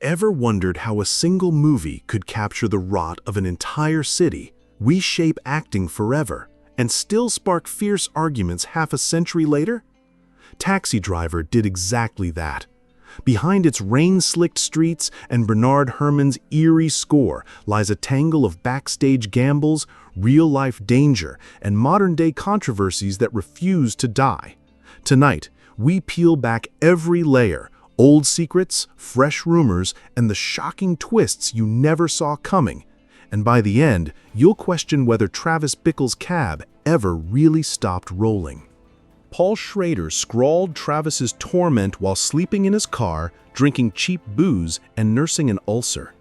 Ever wondered how a single movie could capture the rot of an entire city, reshape acting forever, and still spark fierce arguments half a century later? Taxi Driver did exactly that. Behind its rain-slicked streets and Bernard Herrmann's eerie score lies a tangle of backstage gambles, real-life danger, and modern-day controversies that refuse to die. Tonight, we peel back every layer, old secrets, fresh rumors, and the shocking twists you never saw coming. And by the end, you'll question whether Travis Bickle's cab ever really stopped rolling. Paul Schrader scrawled Travis's torment while sleeping in his car, drinking cheap booze, and nursing an ulcer.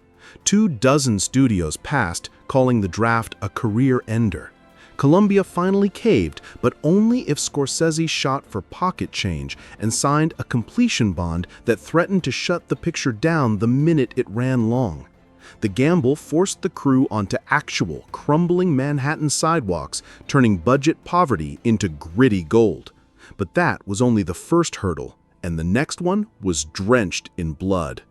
24 studios passed, calling the draft a career ender. Columbia finally caved, but only if Scorsese shot for pocket change and signed a completion bond that threatened to shut the picture down the minute it ran long. The gamble forced the crew onto actual, crumbling Manhattan sidewalks, turning budget poverty into gritty gold. But that was only the first hurdle, and the next one was drenched in blood.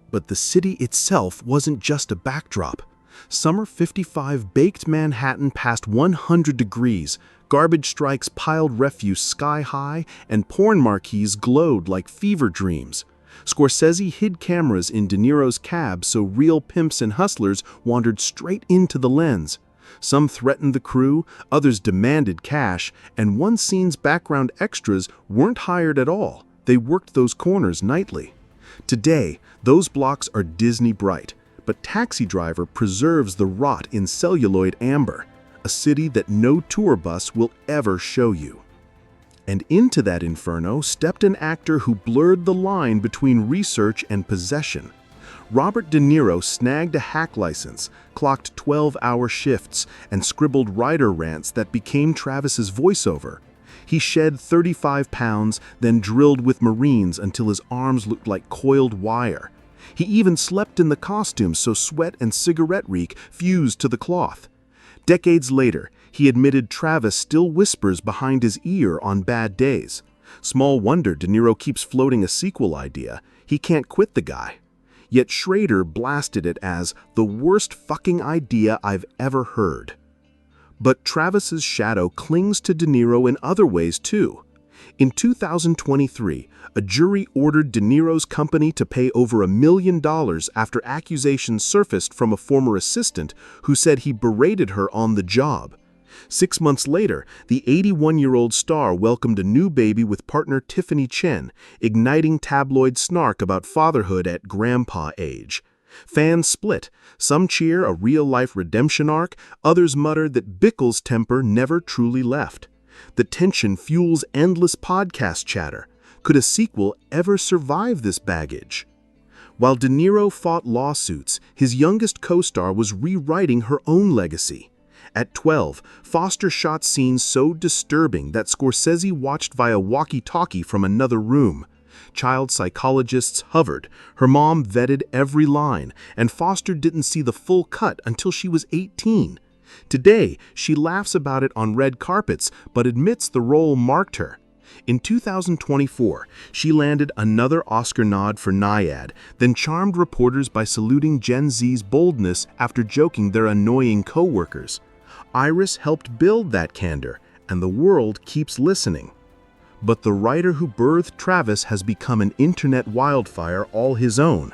But the city itself wasn't just a backdrop. Summer 55 baked Manhattan past 100 degrees, garbage strikes piled refuse sky high, and porn marquees glowed like fever dreams. Scorsese hid cameras in De Niro's cab so real pimps and hustlers wandered straight into the lens. Some threatened the crew, others demanded cash, and one scene's background extras weren't hired at all. They worked those corners nightly. Today, those blocks are Disney bright, but Taxi Driver preserves the rot in celluloid amber, a city that no tour bus will ever show you. And into that inferno stepped an actor who blurred the line between research and possession. Robert De Niro snagged a hack license, clocked 12-hour shifts, and scribbled writer rants that became Travis's voiceover. He shed 35 pounds, then drilled with Marines until his arms looked like coiled wire. He even slept in the costume so sweat and cigarette reek fused to the cloth. Decades later, he admitted Travis still whispers behind his ear on bad days. Small wonder De Niro keeps floating a sequel idea. He can't quit the guy. Yet Schrader blasted it as the worst fucking idea I've ever heard. But Travis's shadow clings to De Niro in other ways too. In 2023, a jury ordered De Niro's company to pay over $1 million after accusations surfaced from a former assistant who said he berated her on the job. 6 months later, the 81-year-old star welcomed a new baby with partner Tiffany Chen, igniting tabloid snark about fatherhood at grandpa age. Fans split. Some cheer a real-life redemption arc, others mutter that Bickle's temper never truly left. The tension fuels endless podcast chatter. Could a sequel ever survive this baggage? While De Niro fought lawsuits, his youngest co-star was rewriting her own legacy. At 12, Foster shot scenes so disturbing that Scorsese watched via walkie-talkie from another room. Child psychologists hovered, her mom vetted every line, and Foster didn't see the full cut until she was 18. Today, she laughs about it on red carpets, but admits the role marked her. In 2024, she landed another Oscar nod for Nyad, then charmed reporters by saluting Gen Z's boldness after joking they're annoying co-workers. Iris helped build that candor, and the world keeps listening. But the writer who birthed Travis has become an internet wildfire all his own.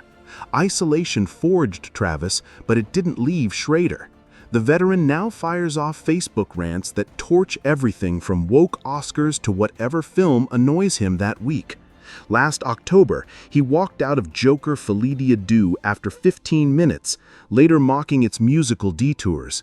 Isolation forged Travis, but it didn't leave Schrader. The veteran now fires off Facebook rants that torch everything from woke Oscars to whatever film annoys him that week. Last October, he walked out of Joker Folie Dieu after 15 minutes, later mocking its musical detours.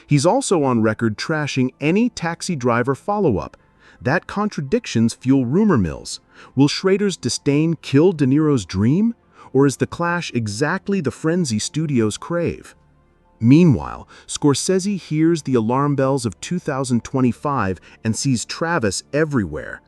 He's also on record trashing any Taxi Driver follow-up. That contradictions fuel rumor mills. Will Schrader's disdain kill De Niro's dream? Or is the clash exactly the frenzy studios crave? Meanwhile, Scorsese hears the alarm bells of 2025 and sees Travis everywhere.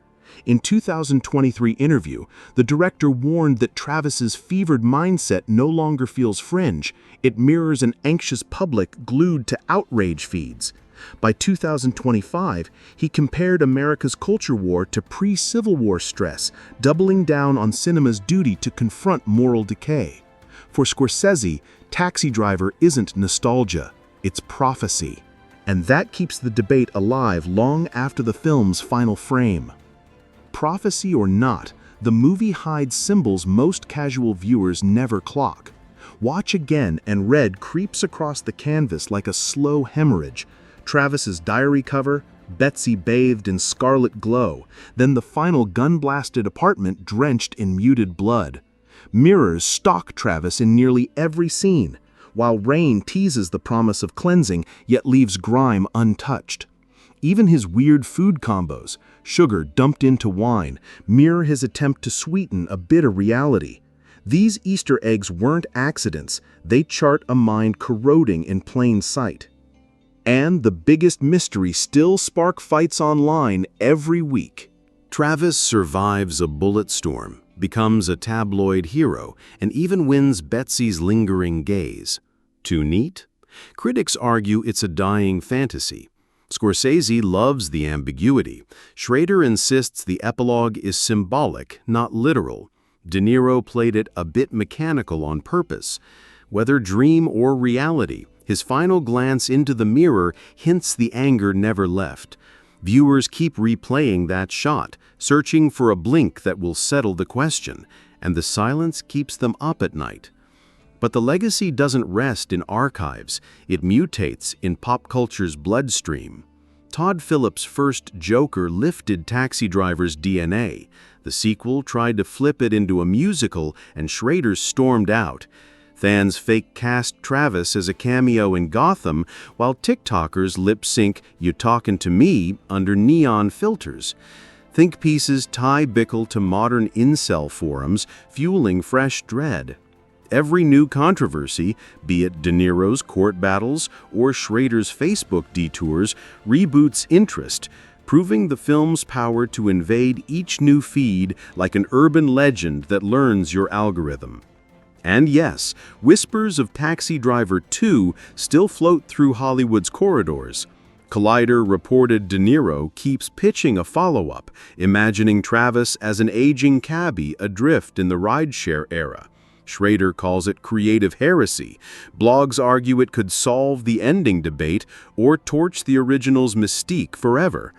In 2023 interview, the director warned that Travis's fevered mindset no longer feels fringe. It mirrors an anxious public glued to outrage feeds. By 2025, he compared America's culture war to pre-Civil War stress, doubling down on cinema's duty to confront moral decay. For Scorsese, Taxi Driver isn't nostalgia, it's prophecy. And that keeps the debate alive long after the film's final frame. Prophecy or not, the movie hides symbols most casual viewers never clock. Watch again and red creeps across the canvas like a slow hemorrhage. Travis's diary cover, Betsy bathed in scarlet glow, then the final gun-blasted apartment drenched in muted blood. Mirrors stalk Travis in nearly every scene, while rain teases the promise of cleansing yet leaves grime untouched. Even his weird food combos, sugar dumped into wine, mirror his attempt to sweeten a bitter reality. These Easter eggs weren't accidents, they chart a mind corroding in plain sight. And the biggest mystery still spark fights online every week. Travis survives a bullet storm, becomes a tabloid hero, and even wins Betsy's lingering gaze. Too neat? Critics argue it's a dying fantasy. Scorsese loves the ambiguity. Schrader insists the epilogue is symbolic, not literal. De Niro played it a bit mechanical on purpose. Whether dream or reality, his final glance into the mirror hints the anger never left. Viewers keep replaying that shot, searching for a blink that will settle the question, and the silence keeps them up at night. But the legacy doesn't rest in archives, it mutates in pop culture's bloodstream. Todd Phillips' first Joker lifted Taxi Driver's DNA. The sequel tried to flip it into a musical, and Schrader stormed out. Fans fake cast Travis as a cameo in Gotham, while TikTokers lip-sync "You Talkin' to Me" under neon filters. Think pieces tie Bickle to modern incel forums, fueling fresh dread. Every new controversy, be it De Niro's court battles or Schrader's Facebook detours, reboots interest, proving the film's power to invade each new feed like an urban legend that learns your algorithm. And yes, whispers of Taxi Driver 2 still float through Hollywood's corridors. Collider reported De Niro keeps pitching a follow-up, imagining Travis as an aging cabbie adrift in the rideshare era. Schrader calls it creative heresy. Blogs argue it could solve the ending debate or torch the original's mystique forever.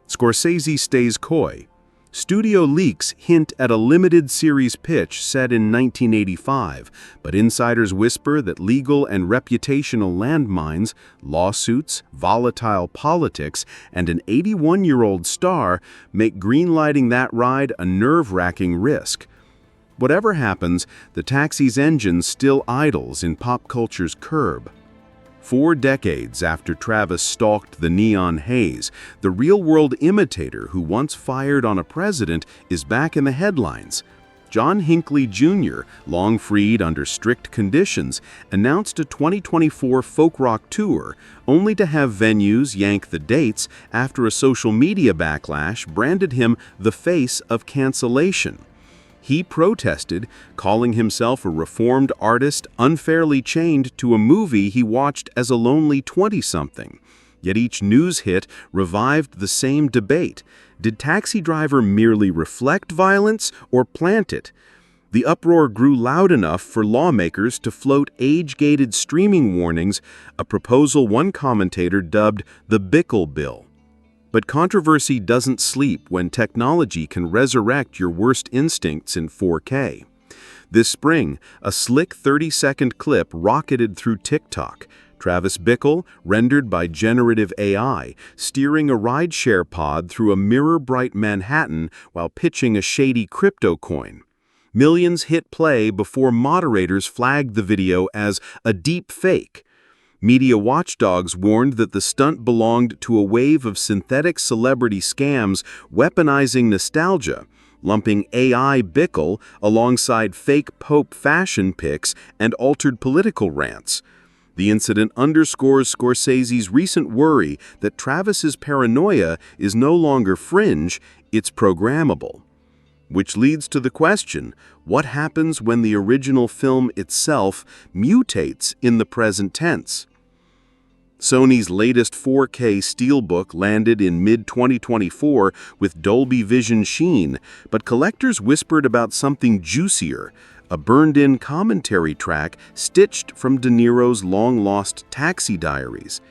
Scorsese stays coy. Studio leaks hint at a limited series pitch set in 1985, but insiders whisper that legal and reputational landmines, lawsuits, volatile politics, and an 81-year-old star make greenlighting that ride a nerve-wracking risk. Whatever happens, the taxi's engine still idles in pop culture's curb. 4 decades after Travis stalked the neon haze, the real-world imitator who once fired on a president is back in the headlines. John Hinckley Jr., long freed under strict conditions, announced a 2024 folk rock tour, only to have venues yank the dates after a social media backlash branded him the face of cancellation. He protested, calling himself a reformed artist unfairly chained to a movie he watched as a lonely 20-something. Yet each news hit revived the same debate. Did Taxi Driver merely reflect violence or plant it? The uproar grew loud enough for lawmakers to float age-gated streaming warnings, a proposal one commentator dubbed the Bickle Bill. But controversy doesn't sleep when technology can resurrect your worst instincts in 4K. This spring, a slick 30-second clip rocketed through TikTok. Travis Bickle, rendered by generative AI, steering a rideshare pod through a mirror-bright Manhattan while pitching a shady crypto coin. Millions hit play before moderators flagged the video as a deep fake. Media watchdogs warned that the stunt belonged to a wave of synthetic celebrity scams weaponizing nostalgia, lumping AI Bickle alongside fake Pope fashion pics and altered political rants. The incident underscores Scorsese's recent worry that Travis's paranoia is no longer fringe, it's programmable. Which leads to the question, what happens when the original film itself mutates in the present tense? Sony's latest 4K Steelbook landed in mid-2024 with Dolby Vision sheen, but collectors whispered about something juicier, a burned-in commentary track stitched from De Niro's long-lost Taxi Diaries.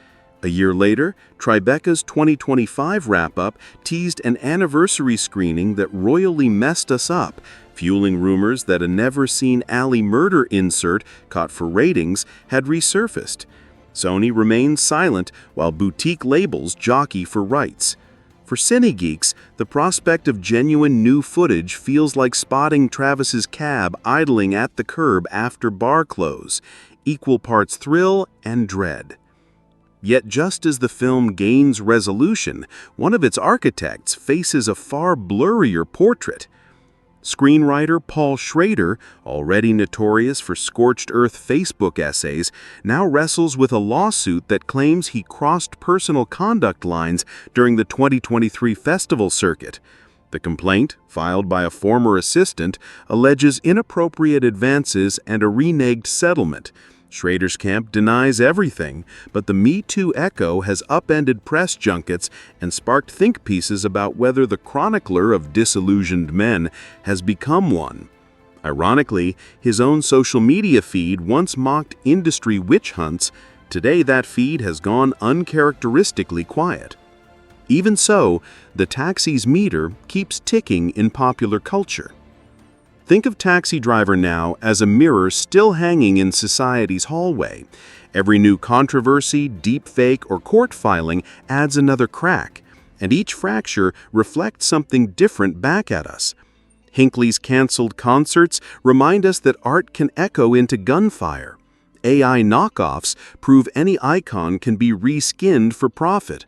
A year later, Tribeca's 2025 wrap-up teased an anniversary screening that royally messed us up, fueling rumors that a never-seen alley murder insert caught for ratings had resurfaced. Sony remains silent while boutique labels jockey for rights. For cinegeeks, the prospect of genuine new footage feels like spotting Travis's cab idling at the curb after bar close, equal parts thrill and dread. Yet just as the film gains resolution, one of its architects faces a far blurrier portrait. Screenwriter Paul Schrader, already notorious for scorched earth Facebook essays, now wrestles with a lawsuit that claims he crossed personal conduct lines during the 2023 festival circuit. The complaint, filed by a former assistant, alleges inappropriate advances and a reneged settlement. Schrader's camp denies everything, but the Me Too echo has upended press junkets and sparked think pieces about whether the chronicler of disillusioned men has become one. Ironically, his own social media feed once mocked industry witch hunts. Today that feed has gone uncharacteristically quiet. Even so, the Taxi's meter keeps ticking in popular culture. Think of Taxi Driver now as a mirror still hanging in society's hallway. Every new controversy, deepfake, or court filing adds another crack, and each fracture reflects something different back at us. Hinckley's canceled concerts remind us that art can echo into gunfire. AI knockoffs prove any icon can be reskinned for profit.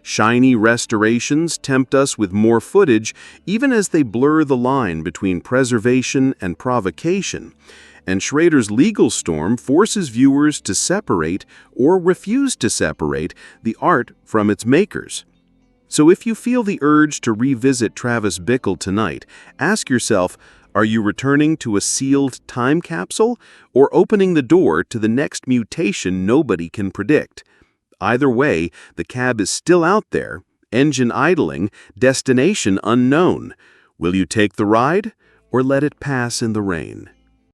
Shiny restorations tempt us with more footage, even as they blur the line between preservation and provocation. And Schrader's legal storm forces viewers to separate or refuse to separate the art from its makers. So if you feel the urge to revisit Travis Bickle tonight, ask yourself, are you returning to a sealed time capsule or opening the door to the next mutation nobody can predict? Either way, the cab is still out there, engine idling, destination unknown. Will you take the ride or let it pass in the rain?